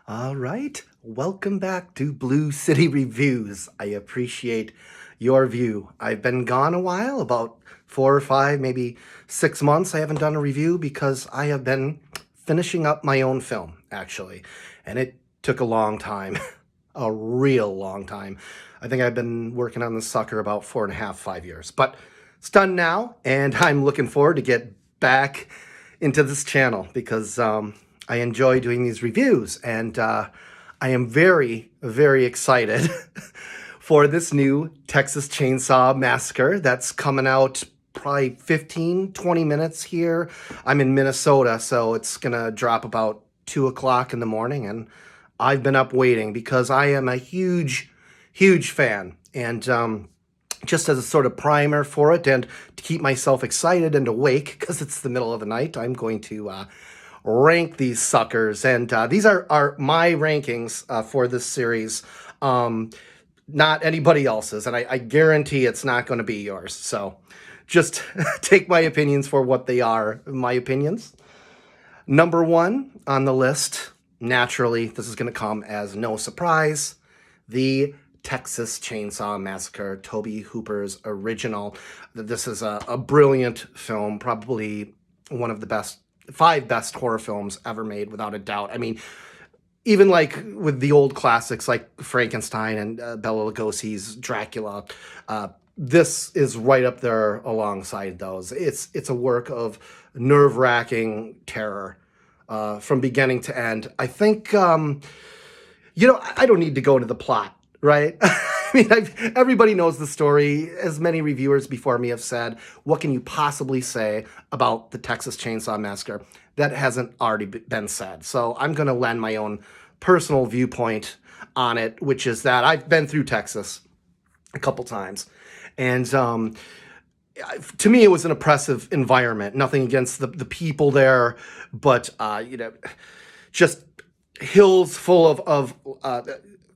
All right, welcome back to Blue City Reviews. I appreciate your view. I've been gone a while, about 4 or 5, maybe 6 months. I haven't done a review because I have been finishing up my own film, actually. And it took a long time, a real long time. I think I've been working on this sucker about 4.5, 5 years. But it's done now, and I'm looking forward to get back into this channel because I enjoy doing these reviews, and I am very, very excited for this new Texas Chainsaw Massacre that's coming out probably 15, 20 minutes here. I'm in Minnesota, so it's gonna drop about 2 o'clock in the morning, and I've been up waiting because I am a huge, huge fan. And just as a sort of primer for it and to keep myself excited and awake because it's the middle of the night, I'm going to rank these suckers. And these are my rankings for this series, not anybody else's. And I guarantee it's not going to be yours. So just take my opinions for what they are, my opinions. Number 1 on the list, naturally, this is going to come as no surprise, the Texas Chainsaw Massacre, Tobe Hooper's original. This is a brilliant film, probably one of the 5 best horror films ever made, without a doubt. I mean, even like with the old classics like Frankenstein and Bela Lugosi's Dracula, this is right up there alongside those. It's a work of nerve-wracking terror from beginning to end. I think, I don't need to go into the plot, right? I mean, everybody knows the story. As many reviewers before me have said, what can you possibly say about the Texas Chainsaw Massacre that hasn't already been said? So I'm going to lend my own personal viewpoint on it, which is that I've been through Texas a couple times. And to me, it was an oppressive environment. Nothing against the people there, but, just hills full of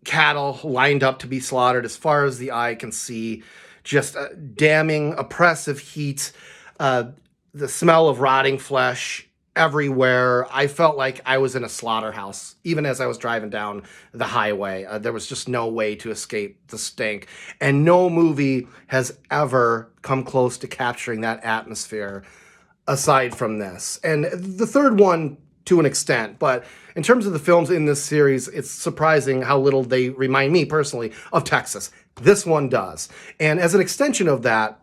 cattle lined up to be slaughtered as far as the eye can see, just damning, oppressive heat, the smell of rotting flesh everywhere. I felt like I was in a slaughterhouse, even as I was driving down the highway. There was just no way to escape the stink. And no movie has ever come close to capturing that atmosphere aside from this. And the third one, to an extent, but in terms of the films in this series, it's surprising how little they remind me personally of Texas. This one does. And as an extension of that,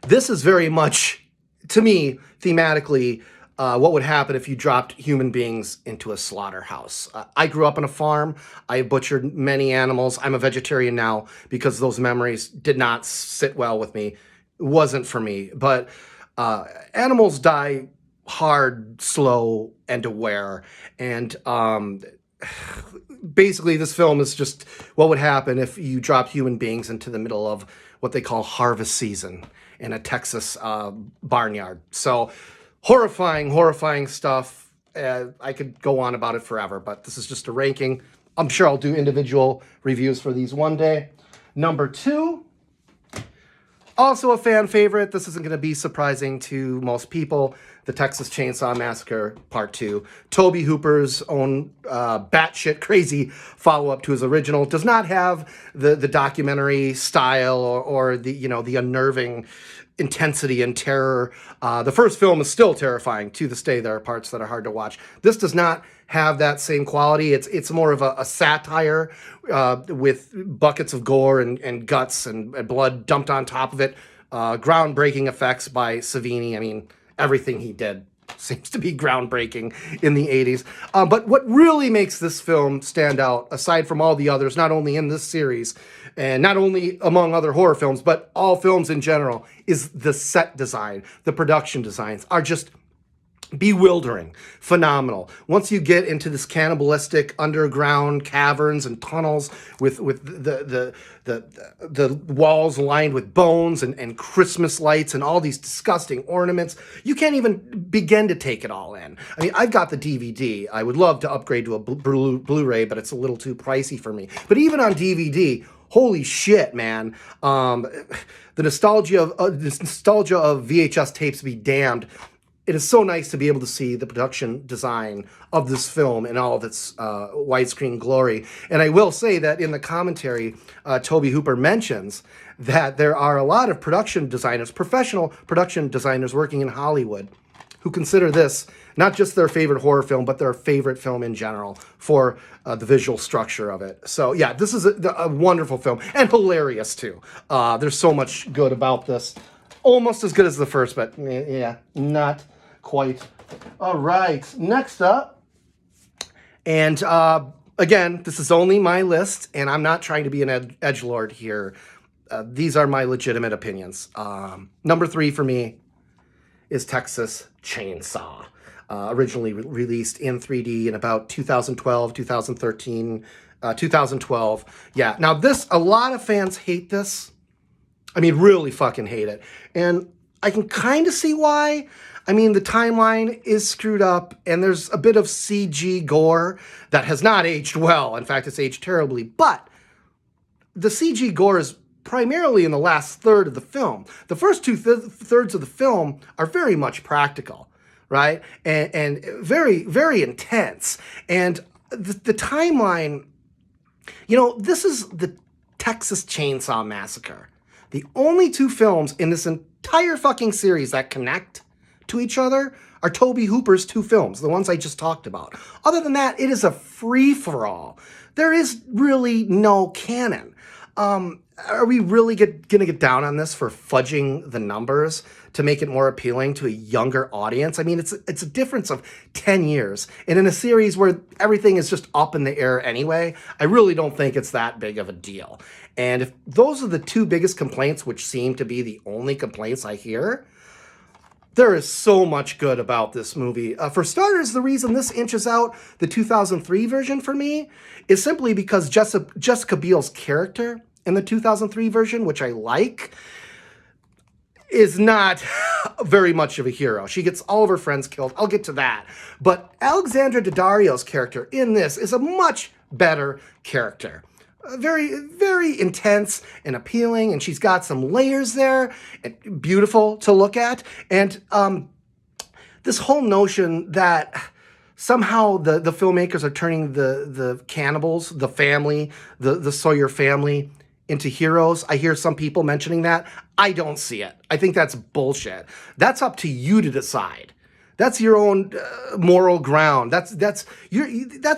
this is very much, to me, thematically, what would happen if you dropped human beings into a slaughterhouse. I grew up on a farm. I butchered many animals. I'm a vegetarian now because those memories did not sit well with me. It wasn't for me. But animals die hard, slow, and aware. And basically, this film is just what would happen if you dropped human beings into the middle of what they call harvest season in a Texas barnyard. So horrifying stuff. I could go on about it forever, but this is just a ranking. I'm sure I'll do individual reviews for these one day. Number 2, also a fan favorite. This isn't going to be surprising to most people. The Texas Chainsaw Massacre Part 2. Tobe Hooper's own batshit crazy follow-up to his original. Does not have the documentary style or the unnerving intensity and terror. The first film is still terrifying to this day. There are parts that are hard to watch. This does not have that same quality. It's more of a satire with buckets of gore and guts and blood dumped on top of it. Groundbreaking effects by Savini. I mean, everything he did seems to be groundbreaking in the 80s. But what really makes this film stand out, aside from all the others, not only in this series, and not only among other horror films, but all films in general, is the set design. The production designs are just bewildering, phenomenal. Once you get into this cannibalistic underground caverns and tunnels with the walls lined with bones and Christmas lights and all these disgusting ornaments, you can't even begin to take it all in. I mean, I've got the DVD. I would love to upgrade to a Blu-ray, but it's a little too pricey for me. But even on DVD, holy shit, man. The nostalgia of VHS tapes be damned. it is so nice to be able to see the production design of this film in all of its widescreen glory. And I will say that in the commentary, Toby Hooper mentions that there are a lot of production designers, professional production designers working in Hollywood, who consider this not just their favorite horror film, but their favorite film in general for the visual structure of it. So yeah, this is a wonderful film, and hilarious too. There's so much good about this. Almost as good as the first, but yeah, not quite. All right, next up, and again, this is only my list, and I'm not trying to be an edgelord here. These are my legitimate opinions. Number 3 for me is Texas Chainsaw, originally released in 3D in about 2012, 2013, 2012. Yeah, now this, a lot of fans hate this. I mean, really fucking hate it. And I can kind of see why. I mean, the timeline is screwed up, and there's a bit of CG gore that has not aged well. In fact, it's aged terribly. But the CG gore is primarily in the last third of the film. The first thirds of the film are very much practical, right? And very, very intense. And the timeline, you know, this is the Texas Chainsaw Massacre. The only 2 films in this entire fucking series that connect to each other are Toby Hooper's 2 films, the ones I just talked about. Other than that, it is a free-for-all. There is really no canon. Are we really going to get down on this for fudging the numbers to make it more appealing to a younger audience? I mean, it's a difference of 10 years. And in a series where everything is just up in the air anyway, I really don't think it's that big of a deal. And if those are the 2 biggest complaints, which seem to be the only complaints I hear, there is so much good about this movie. For starters, the reason this inches out the 2003 version for me is simply because Jessica Biel's character in the 2003 version, which I like, is not very much of a hero. She gets all of her friends killed. I'll get to that. But Alexandra Daddario's character in this is a much better character. Very, very intense and appealing, and she's got some layers there, and beautiful to look at. And this whole notion that somehow the filmmakers are turning the cannibals, the family, the Sawyer family, into heroes. I hear some people mentioning that. I don't see it. I think that's bullshit. That's up to you to decide. That's your own moral ground. That's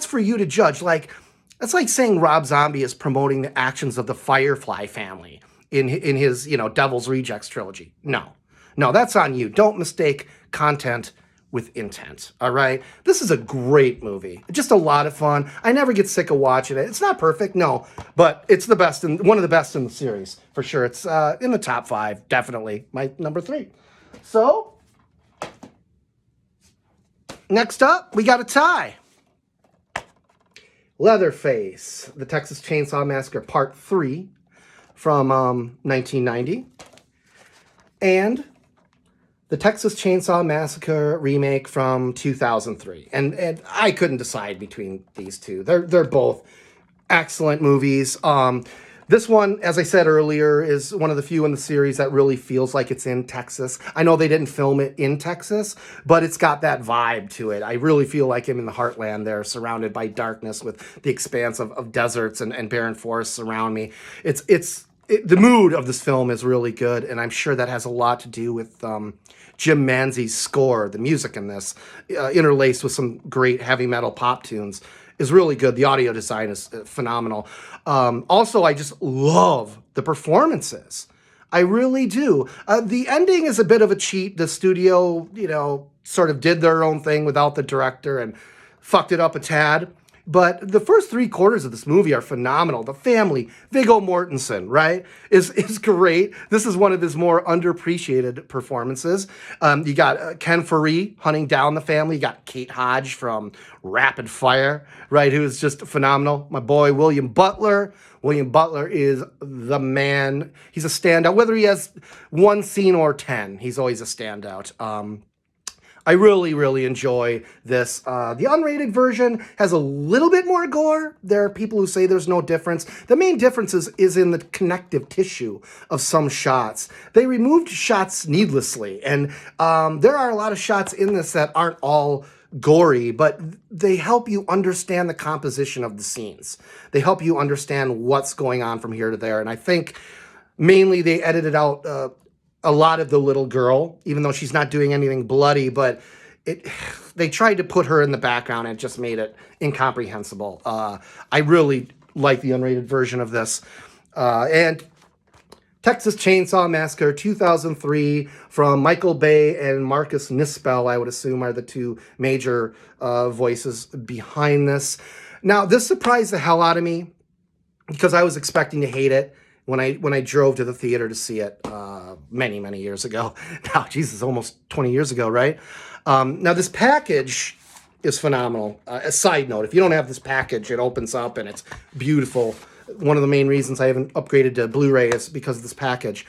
for you to judge. Like, that's like saying Rob Zombie is promoting the actions of the Firefly family in his, Devil's Rejects trilogy. No, that's on you. Don't mistake content with intent, all right? This is a great movie. Just a lot of fun. I never get sick of watching it. It's not perfect, no, but it's the best, one of the best in the series, for sure. It's in the top 5, definitely. My number 3. So, next up, we got a tie. Leatherface, the Texas Chainsaw Massacre Part 3 from 1990. And the Texas Chainsaw Massacre remake from 2003. And I couldn't decide between these 2. They're both excellent movies. This one, as I said earlier, is one of the few in the series that really feels like it's in Texas. I know they didn't film it in Texas, but it's got that vibe to it. I really feel like I'm in the heartland there, surrounded by darkness with the expanse of deserts and barren forests around me. The mood of this film is really good, and I'm sure that has a lot to do with Jim Manzi's score. The music in this, interlaced with some great heavy metal pop tunes, is really good. The audio design is phenomenal. Also, I just love the performances. I really do. The ending is a bit of a cheat. The studio, sort of did their own thing without the director and fucked it up a tad. But the first 3/4 of this movie are phenomenal. The family, Viggo Mortensen, right, is great. This is one of his more underappreciated performances. You got Ken Faree hunting down the family. You got Kate Hodge from Rapid Fire, right, who is just phenomenal. My boy, William Butler. William Butler is the man. He's a standout. Whether he has one scene or 10, he's always a standout. I really, really enjoy this. The unrated version has a little bit more gore. There are people who say there's no difference. The main difference is in the connective tissue of some shots. They removed shots needlessly, and there are a lot of shots in this that aren't all gory, but they help you understand the composition of the scenes. They help you understand what's going on from here to there, and I think mainly they edited out a lot of the little girl, even though she's not doing anything bloody, but they tried to put her in the background and it just made it incomprehensible. I really like the unrated version of this. And Texas Chainsaw Massacre 2003 from Michael Bay and Marcus Nispel, I would assume, are the two major voices behind this. Now, this surprised the hell out of me because I was expecting to hate it when I drove to the theater to see it many, many years ago. Now, Jesus, almost 20 years ago, right? Now, this package is phenomenal. A side note, if you don't have this package, it opens up and it's beautiful. One of the main reasons I haven't upgraded to Blu-ray is because of this package.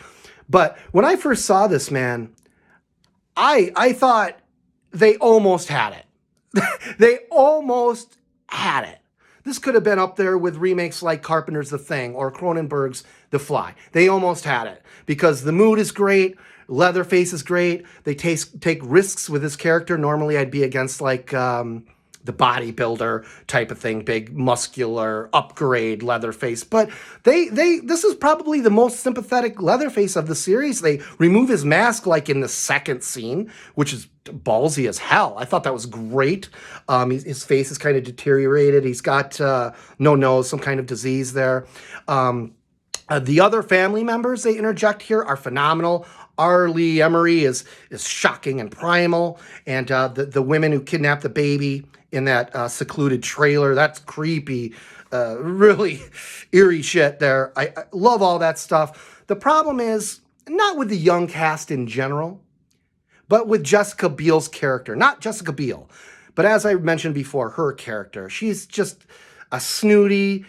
But when I first saw this, man, I thought they almost had it. They almost had it. This could have been up there with remakes like Carpenter's The Thing or Cronenberg's The Fly. They almost had it because the mood is great. Leatherface is great. They take risks with his character. Normally I'd be against like the bodybuilder type of thing, big muscular upgrade Leatherface. But this is probably the most sympathetic Leatherface of the series. They remove his mask like in the second scene, which is ballsy as hell. I thought that was great. His face is kind of deteriorated. He's got no nose, some kind of disease there. The other family members they interject here are phenomenal. R. Lee Emery is shocking and primal, and the women who kidnapped the baby in that secluded trailer, that's creepy, really eerie shit there. I love all that stuff. The problem is not with the young cast in general, but with Jessica Biel's character. Not Jessica Biel, but as I mentioned before, her character. She's just a snooty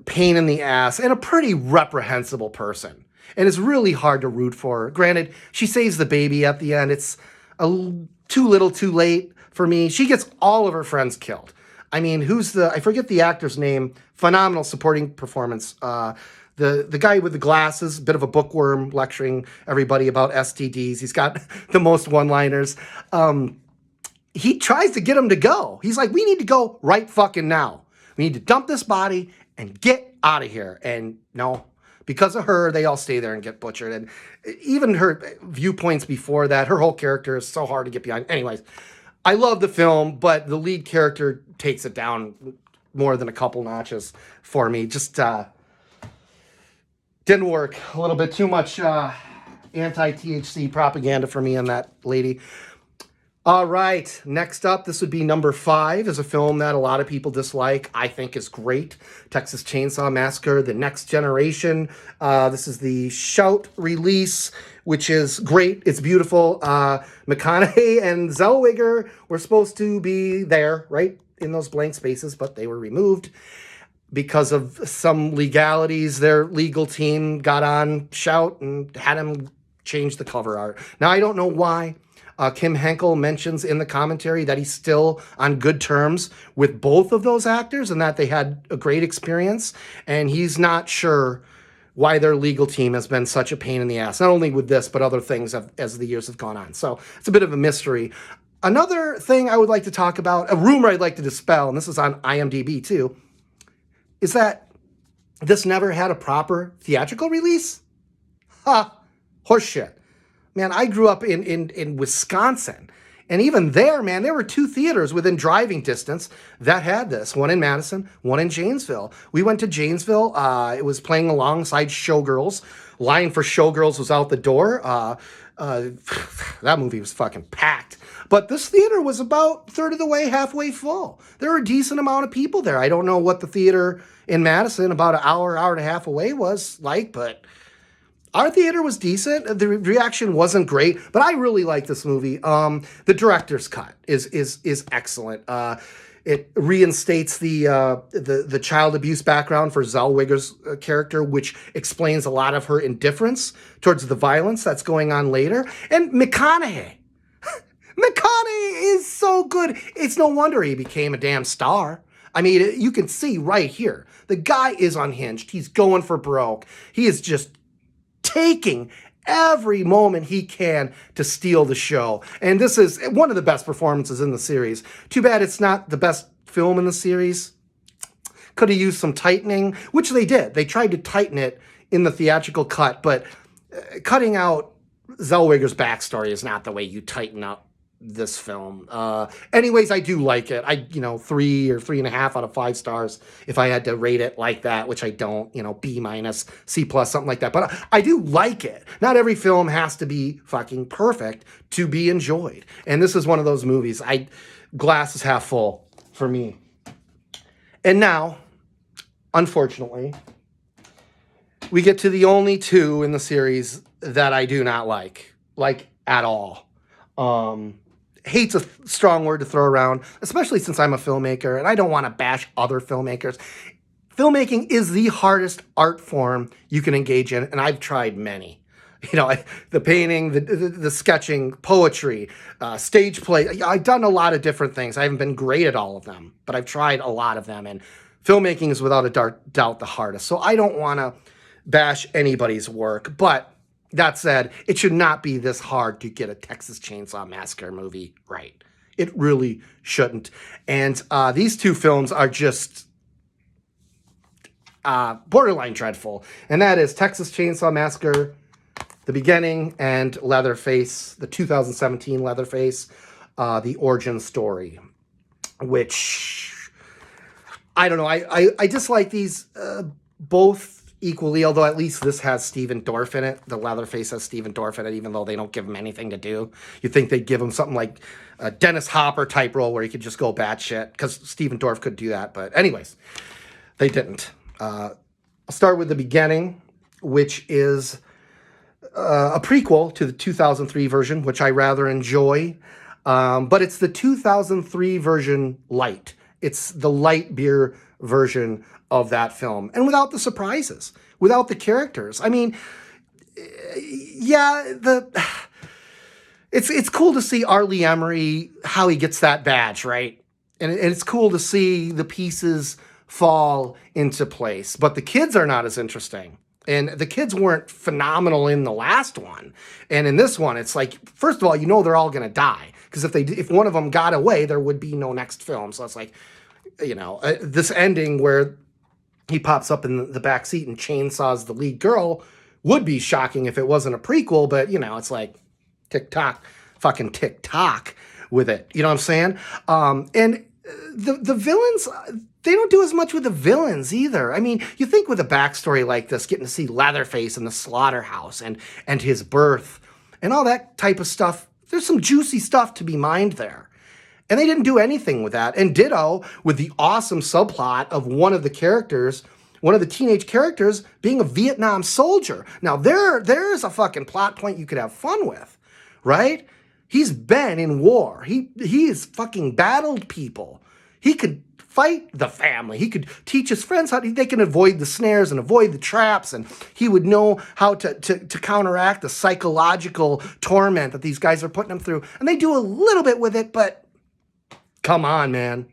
pain in the ass and a pretty reprehensible person. And it's really hard to root for her. Granted, she saves the baby at the end. It's too little too late for me. She gets all of her friends killed. I mean, I forget the actor's name. Phenomenal supporting performance. The guy with the glasses, bit of a bookworm, lecturing everybody about STDs. He's got the most one-liners. He tries to get him to go. He's like, we need to go right fucking now. We need to dump this body and get out of here. And no, because of her, they all stay there and get butchered. And even her viewpoints before that, her whole character is so hard to get behind. Anyways, I love the film, but the lead character takes it down more than a couple notches for me. Just didn't work. A little bit too much anti-THC propaganda for me and that lady. All right, next up, this would be number 5, is a film that a lot of people dislike. I think is great. Texas Chainsaw Massacre, The Next Generation. This is the Shout release, which is great. It's beautiful. McConaughey and Zellweger were supposed to be there, right, in those blank spaces, but they were removed because of some legalities. Their legal team got on Shout and had him change the cover art. Now, I don't know why. Kim Henkel mentions in the commentary that he's still on good terms with both of those actors and that they had a great experience. And he's not sure why their legal team has been such a pain in the ass, not only with this, but other things as the years have gone on. So it's a bit of a mystery. Another thing I would like to talk about, a rumor I'd like to dispel, and this is on IMDb too, is that this never had a proper theatrical release? Ha! Horseshit. Man, I grew up in Wisconsin, and even there, man, there were 2 theaters within driving distance that had this. One in Madison, one in Janesville. We went to Janesville. It was playing alongside Showgirls. Line for Showgirls was out the door. That movie was fucking packed. But this theater was about a third of the way, halfway full. There were a decent amount of people there. I don't know what the theater in Madison, about an hour and a half away, was like, but our theater was decent. The reaction wasn't great, but I really like this movie. The director's cut is excellent. It reinstates the child abuse background for Zellweger's character, which explains a lot of her indifference towards the violence that's going on later. And McConaughey, McConaughey is so good. It's no wonder he became a damn star. I mean, you can see right here. The guy is unhinged. He's going for broke. He is just taking every moment he can to steal the show. And this is one of the best performances in the series. Too bad it's not the best film in the series. Could have used some tightening, which they did. They tried to tighten it in the theatrical cut, but cutting out Zellweger's backstory is not the way you tighten up this film. Anyways, I do like it. 3 or 3.5 out of 5 stars if I had to rate it like that, which I don't, B minus, C plus, something like that. But I do like it. Not every film has to be fucking perfect to be enjoyed. And this is one of those movies. Glass is half full for me. And now, unfortunately, we get to the only two in the series that I do not like at all. Hate's a strong word to throw around, especially since I'm a filmmaker and I don't want to bash other filmmakers. Filmmaking is the hardest art form you can engage in, and I've tried many. The painting, the sketching, poetry, stage play. I've done a lot of different things. I haven't been great at all of them, but I've tried a lot of them, and filmmaking is without a doubt the hardest. So I don't want to bash anybody's work, but that said, it should not be this hard to get a Texas Chainsaw Massacre movie right. It really shouldn't. And these two films are just borderline dreadful, and that is Texas Chainsaw Massacre, the beginning, and Leatherface, the 2017 Leatherface, the origin story, which, I don't know, I dislike these both equally, although at least this has Stephen Dorff in it. The Leatherface has Stephen Dorff in it, even though they don't give him anything to do. You'd think they'd give him something like a Dennis Hopper type role where he could just go batshit, because Stephen Dorff could do that. But anyways, they didn't. I'll start with the beginning, which is a prequel to the 2003 version, which I rather enjoy. But it's the 2003 version light. It's the light beer version of that film. And without the surprises, without the characters. I mean, yeah, it's cool to see R. Lee Emery, how he gets that badge, right? And it's cool to see the pieces fall into place. But the kids are not as interesting. And the kids weren't phenomenal in the last one. And in this one, it's like, first of all, they're all going to die. Because if one of them got away, there would be no next film. So it's like, this ending where he pops up in the back seat and chainsaws the lead girl would be shocking if it wasn't a prequel. But, it's like fucking tick-tock with it. You know what I'm saying? And the villains, they don't do as much with the villains either. I mean, you think with a backstory like this, getting to see Leatherface in the slaughterhouse and his birth and all that type of stuff, there's some juicy stuff to be mined there. And they didn't do anything with that. And ditto with the awesome subplot of one of the teenage characters being a Vietnam soldier. Now, there's a fucking plot point you could have fun with, right? He's been in war. He's fucking battled people. He could fight the family. He could teach his friends how they can avoid the snares and avoid the traps, and he would know how to counteract the psychological torment that these guys are putting him through. And they do a little bit with it, but come on, man.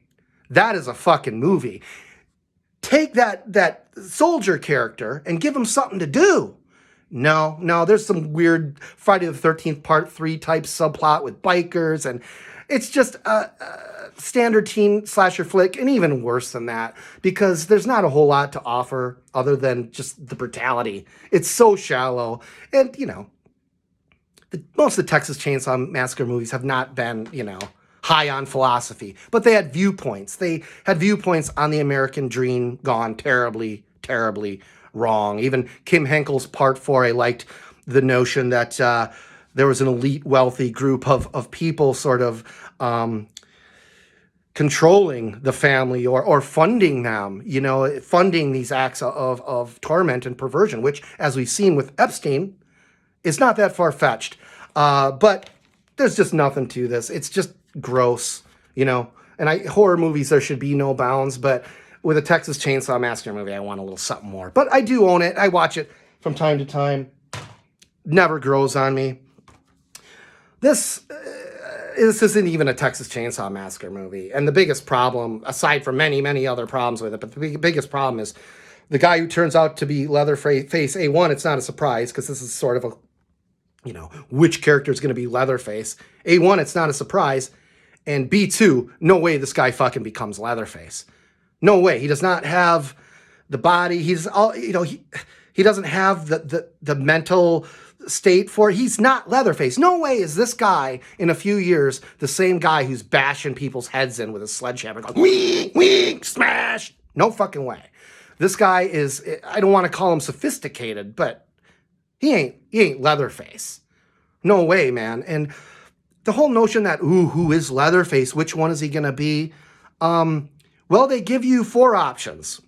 That is a fucking movie. Take that soldier character and give him something to do. No, there's some weird Friday the 13th Part 3 type subplot with bikers, and it's just a standard teen slasher flick, and even worse than that, because there's not a whole lot to offer other than just the brutality. It's so shallow, and, most of the Texas Chainsaw Massacre movies have not been, high on philosophy, but they had viewpoints. They had viewpoints on the American dream gone terribly, terribly wrong. Even Kim Henkel's Part 4, I liked the notion that there was an elite, wealthy group of people sort of controlling the family or funding them, funding these acts of torment and perversion, which, as we've seen with Epstein, is not that far-fetched. But there's just nothing to this. It's just gross, And horror movies, there should be no bounds, but with a Texas Chainsaw Massacre movie, I want a little something more. But I do own it. I watch it from time to time. Never grows on me. This this isn't even a Texas Chainsaw Massacre movie. And the biggest problem, aside from many, many other problems with it, but the biggest problem is the guy who turns out to be Leatherface. A1, it's not a surprise because this is sort of a, which character is going to be Leatherface. A1, it's not a surprise. And B2, no way this guy fucking becomes Leatherface. No way. He does not have the body. He's all, he doesn't have the mental state for it. He's not Leatherface. No way is this guy in a few years the same guy who's bashing people's heads in with a sledgehammer going, wee, wee, smash. No fucking way. This guy is, I don't want to call him sophisticated, but he ain't Leatherface. No way, man. And the whole notion that, who is Leatherface? Which one is he going to be? Well, they give you 4 options.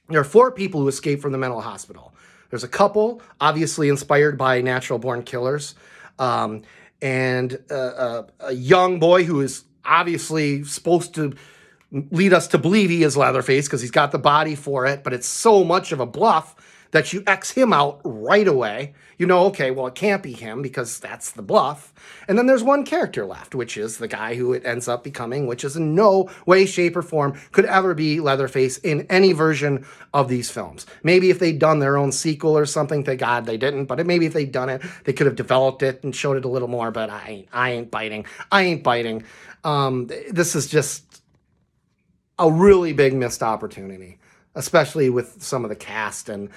There are 4 people who escape from the mental hospital. There's a couple, obviously inspired by natural-born killers, and a young boy who is obviously supposed to lead us to believe he is Leatherface because he's got the body for it, but it's so much of a bluff that you X him out right away. Okay, well, it can't be him because that's the bluff. And then there's one character left, which is the guy who it ends up becoming, which is in no way, shape, or form could ever be Leatherface in any version of these films. Maybe if they'd done their own sequel or something, thank God they didn't, but maybe if they'd done it, they could have developed it and showed it a little more, but I ain't biting. This is just a really big missed opportunity, especially with some of the cast and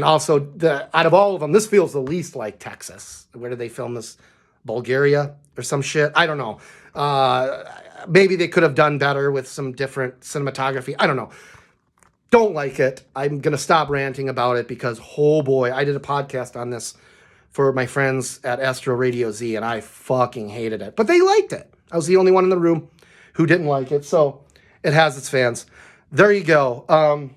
also out of all of them, this feels the least like Texas. Where did they film this? Bulgaria or some shit? I don't know. Maybe they could have done better with some different cinematography. I don't know. Don't like it. I'm going to stop ranting about it because, oh boy, I did a podcast on this for my friends at Astro Radio Z and I fucking hated it. But they liked it. I was the only one in the room who didn't like it. So it has its fans. There you go.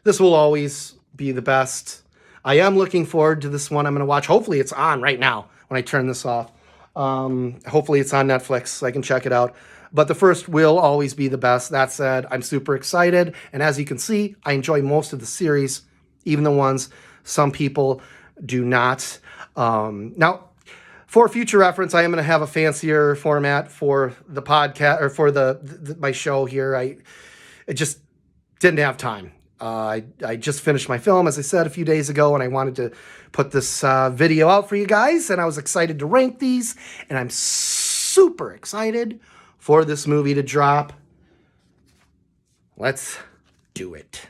This will always be the best. I am looking forward to this one I'm going to watch. Hopefully it's on right now when I turn this off. Hopefully it's on Netflix so I can check it out. But the first will always be the best. That said, I'm super excited. And as you can see, I enjoy most of the series, even the ones some people do not. Now, for future reference, I am going to have a fancier format for the podcast or for my show here. I just didn't have time. I just finished my film, as I said, a few days ago, and I wanted to put this video out for you guys, and I was excited to rank these, and I'm super excited for this movie to drop. Let's do it.